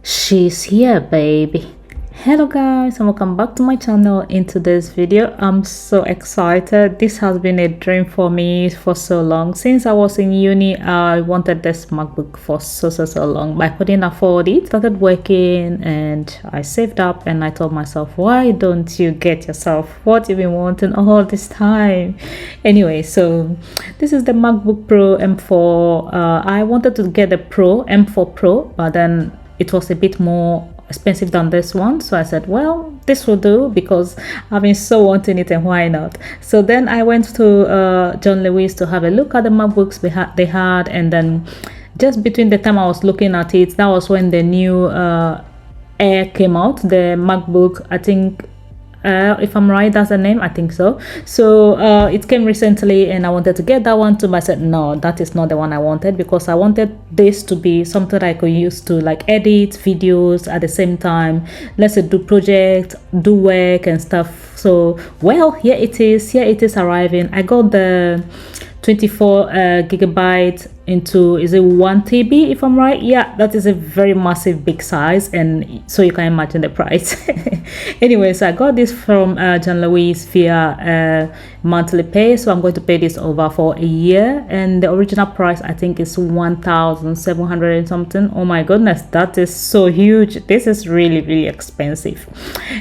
She's here, baby. Hello guys, and welcome back to my channel. In today's video, I'm so excited. This has been a dream for me for so long. Since I was in uni, I wanted this MacBook for so long, but I couldn't afford it. Started working and I saved up, and I told myself, why don't you get yourself what you've been wanting all this time? Anyway, so this is the MacBook Pro M4. I wanted to get the Pro M4 Pro, but then it was a bit more expensive than this one, so I said, well, this will do because I've been so wanting it, and why not? So then I went to John Lewis to have a look at the MacBooks they had, and then just between the time I was looking at it, that was when the new Air came out, the MacBook, I think, if I'm right, that's the name, I think so. So it came recently, and I wanted to get that one too, but I said no, that is not the one I wanted, because I wanted this to be something I could use to like edit videos at the same time. Let's say do projects, do work and stuff. So well, here it is arriving. I got the 24 gigabyte into, is it 1 TB if I'm right? Yeah, that is a very massive big size, and so you can imagine the price. Anyway, so I got this from John Lewis via monthly pay, so I'm going to pay this over for a year, and the original price I think is 1,700 and something. Oh my goodness, that is so huge. This is really expensive,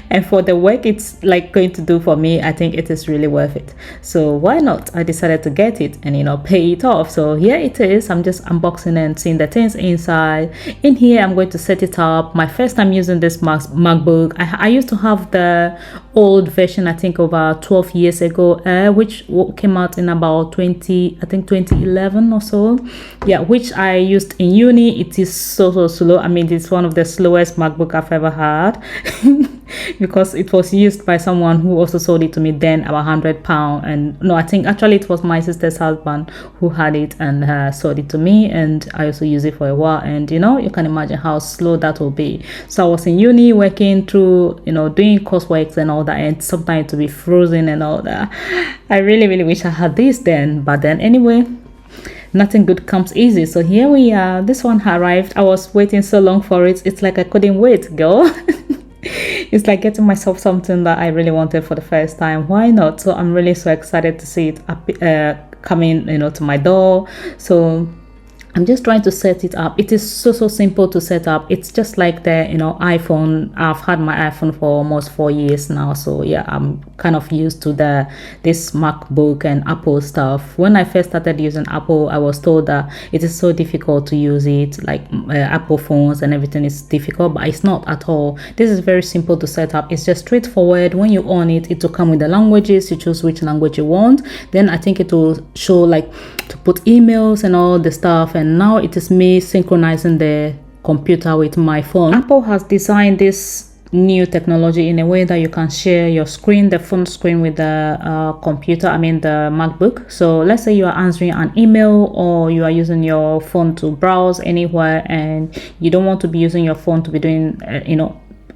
and for the work it's like going to do for me, I think it is really worth it. So why not? I decided to get it and pay it off. So here it is. I'm just unboxing and seeing the things inside. In here I'm going to set it up. My first time using this MacBook. I used to have the old version, I think over 12 years ago, which came out in about 2011 or so. Yeah, which I used in uni. It is so slow. I mean, it's one of the slowest MacBook I've ever had. Because it was used by someone who also sold it to me then about £100, and no, I think actually it was my sister's husband who had it and sold it to me, and I also used it for a while, and you can imagine how slow that will be. So I was in uni working through doing coursework and all that, and sometimes to be frozen and all that. I really wish I had this then, but then anyway, nothing good comes easy. So here we are. This one arrived. I was waiting so long for it. It's like I couldn't wait, girl. It's like getting myself something that I really wanted for the first time. Why not? So I'm really so excited to see it coming to my door. So I'm just trying to set it up. It is so simple to set up. It's just like the iPhone. I've had my iPhone for almost 4 years now, so yeah, I'm kind of used to this MacBook and Apple stuff. When I first started using Apple, I was told that it is so difficult to use it, like Apple phones and everything is difficult, but it's not at all. This is very simple to set up. It's just straightforward. When you on it, it will come with the languages. You choose which language you want, then I think it will show like to put emails and all the stuff. And now it is me synchronizing the computer with my phone. Apple has designed this new technology in a way that you can share your screen, the phone screen, with the computer, I mean the MacBook. So let's say you are answering an email, or you are using your phone to browse anywhere, and you don't want to be using your phone to be doing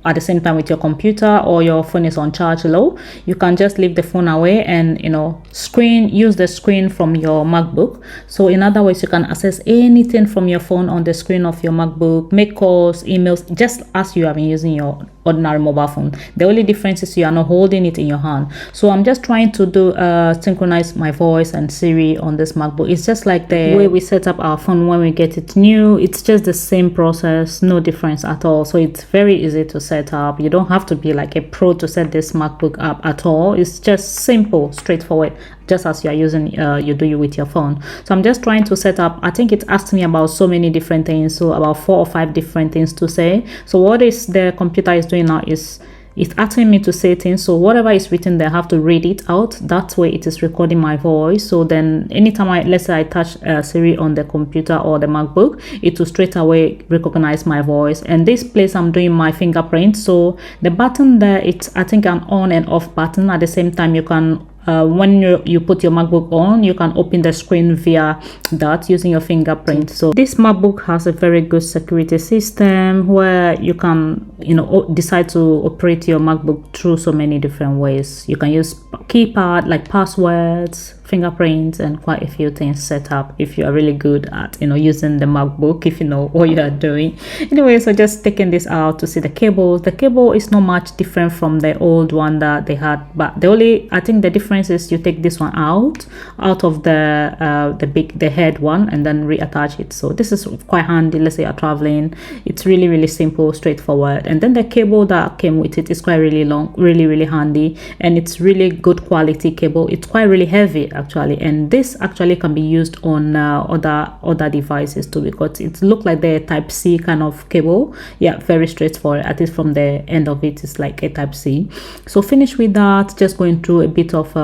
at the same time with your computer, or your phone is on charge low, you can just leave the phone away and use the screen from your MacBook. So in other words, you can access anything from your phone on the screen of your MacBook, make calls, emails, just as you have been using your ordinary mobile phone. The only difference is you are not holding it in your hand. So I'm just trying to do synchronize my voice and Siri on this MacBook. It's just like the way we set up our phone when we get it new. It's just the same process, no difference at all. So it's very easy to set up. You don't have to be like a pro to set this MacBook up at all. It's just simple, straightforward, just as you are using you do with your phone. So I'm just trying to set up. I think it asked me about so many different things, so about 4 or 5 different things to say. So what is the computer is doing now is it's asking me to say things. So whatever is written there, I have to read it out. That way it is recording my voice. So then anytime let's say I touch Siri on the computer or the MacBook, it will straight away recognize my voice. And this place I'm doing my fingerprint. So the button there, it's I think an on and off button. At the same time, you can when you put your MacBook on, you can open the screen via that using your fingerprint. So this MacBook has a very good security system where you can decide to operate your MacBook through so many different ways. You can use keypad like passwords, fingerprints and quite a few things set up if you are really good at using the MacBook, if you know what you are doing. Anyway, so just taking this out to see the cable. The cable is not much different from the old one that they had, but the only, I think the difference is you take this one out of the head one and then reattach it. So this is quite handy. Let's say you're traveling, it's really simple, straightforward. And then the cable that came with it is quite really long, really handy, and it's really good quality cable. It's quite really heavy actually, and this actually can be used on other devices too, because it looks like the type C kind of cable. Yeah, very straightforward. At least from the end of it, it's like a type C. So finish with that, just going through a bit of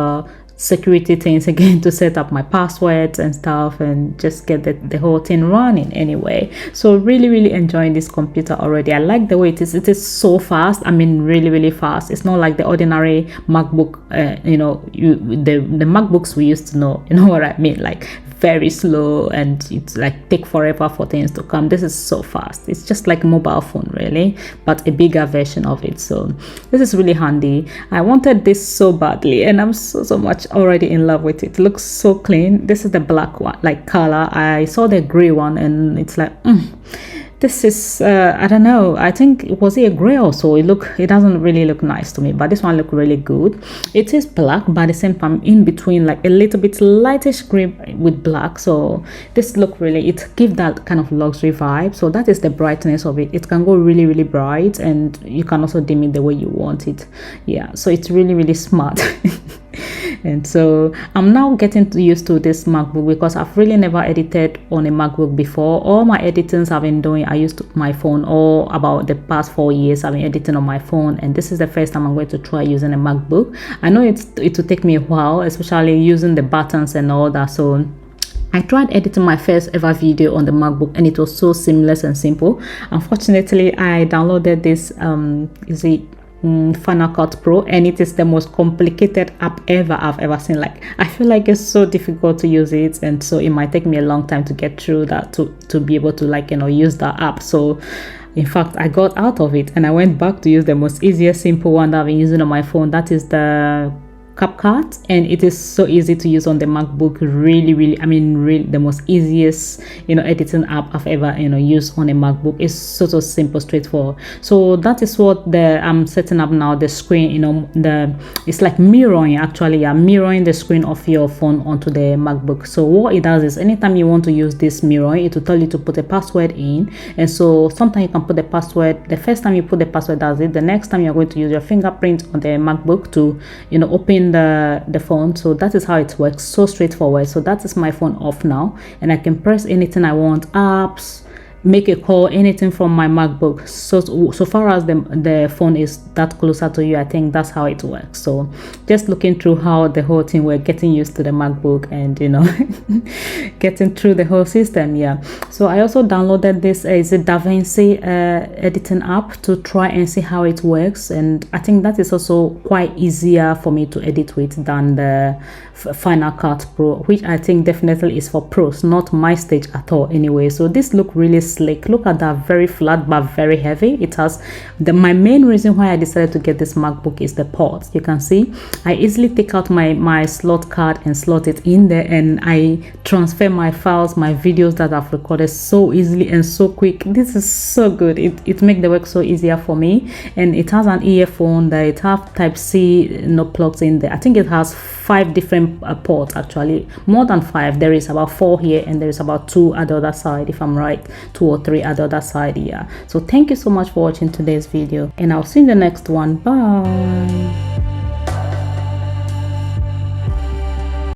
security things again to set up my passwords and stuff, and just get the whole thing running anyway. So really enjoying this computer already. I like the way it is so fast. I mean, really fast. It's not like the ordinary MacBook, the MacBooks we used to know, you know what I mean, like very slow, and it's like take forever for things to come. This is so fast. It's just like a mobile phone really, but a bigger version of it. So this is really handy. I wanted this so badly, and I'm so much already in love with it. It looks so clean. This is the black one, like color. I saw the gray one and it's like this is I don't know, I think it was a gray also. It doesn't really look nice to me, but this one look really good. It is black, but at the same time in between, like a little bit lightish gray with black. So this look really, it gives that kind of luxury vibe. So that is the brightness of it. It can go really bright, and you can also dim it the way you want it. Yeah, so it's really smart. And so I'm now getting used to this MacBook, because I've really never edited on a MacBook before. All my editings I've been doing, I used my phone. All about the past 4 years I've been editing on my phone, and this is the first time I'm going to try using a MacBook. I know it will take me a while, especially using the buttons and all that. So I tried editing my first ever video on the MacBook, and it was so seamless and simple. Unfortunately, I downloaded this Final Cut Pro, and it is the most complicated app I've ever seen. Like, I feel like it's so difficult to use it, and so it might take me a long time to get through that, to be able to use that app. So in fact, I got out of it and I went back to use the most easiest simple one that I've been using on my phone. That is the CapCut, and it is so easy to use on the MacBook. Really, I mean, really the most easiest editing app I've ever used on a MacBook. It's so simple, straightforward. So that is what I'm setting up now. The screen, it's like mirroring, actually. Yeah, mirroring the screen of your phone onto the MacBook. So what it does is, anytime you want to use this mirroring, it will tell you to put a password in. And so sometimes you can put the password. The first time you put the password, does it. The next time you're going to use your fingerprint on the MacBook to open the phone. So that is how it works. So straightforward. So that is my phone off now, and I can press anything I want, apps, make a call, anything from my MacBook. So far as the phone is that closer to you, I think that's how it works. So just looking through how the whole thing, we're getting used to the MacBook, and getting through the whole system. Yeah, so I also downloaded this is a DaVinci editing app to try and see how it works, and I think that is also quite easier for me to edit with than the Final Cut Pro, which I think definitely is for pros, not my stage at all anyway. So this look really slick. Look at that, very flat but very heavy. It has my main reason why I decided to get this MacBook is the ports. You can see I easily take out my slot card and slot it in there, and I transfer my files, my videos that I've recorded so easily and so quick. This is so good. It makes the work so easier for me. And it has an earphone that it has type C plugs in there. I think it has 5 different ports, actually more than 5. There is about 4 here, and there is about 2 at the other side, if I'm right, 2 or 3 at the other side. Yeah, so thank you so much for watching today's video, and I'll see you in the next one. Bye.